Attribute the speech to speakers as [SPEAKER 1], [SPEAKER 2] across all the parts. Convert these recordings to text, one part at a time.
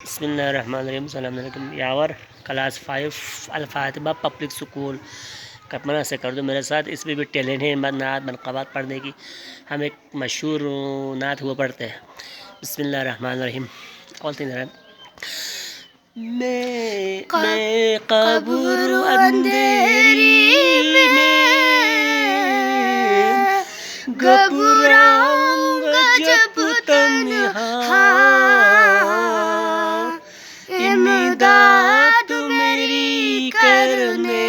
[SPEAKER 1] بسم اللہ الرحمن الرحیم. السلام علیکم یاور. کلاس 5 الفاتحہ پبلک اسکول کٹمنا سے کر دو میرے ساتھ. اس میں بھی ٹیلنٹ ہے نعت منقبات پڑھنے کی. ہم ایک مشہور نعت ہوا پڑھتے ہیں. بسم اللہ الرحمن الرحیم. میں قبر اندھیری میں گھبراؤں گا جب تنہا، امداد میری کرنے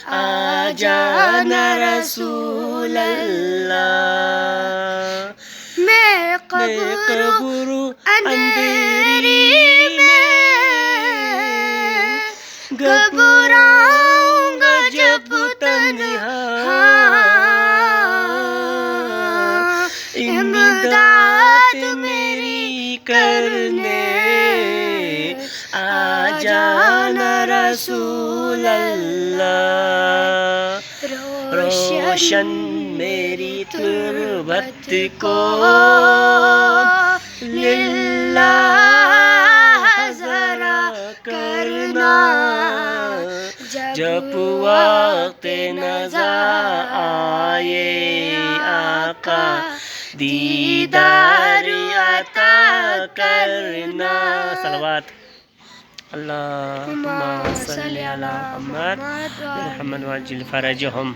[SPEAKER 1] آ جانا رسول اللہ. میں قبر اندھیری گھبراؤں گا جب تنہا، امداد میری کرنے آ جانا رسول اللہ. روشن میری تربت کو للہ ذرا کرنا، جب وقت نزا آئے آقا دیدار عطا کرنا. صلوات. اللہم صلی علی محمد محمد وعجل فرجہم.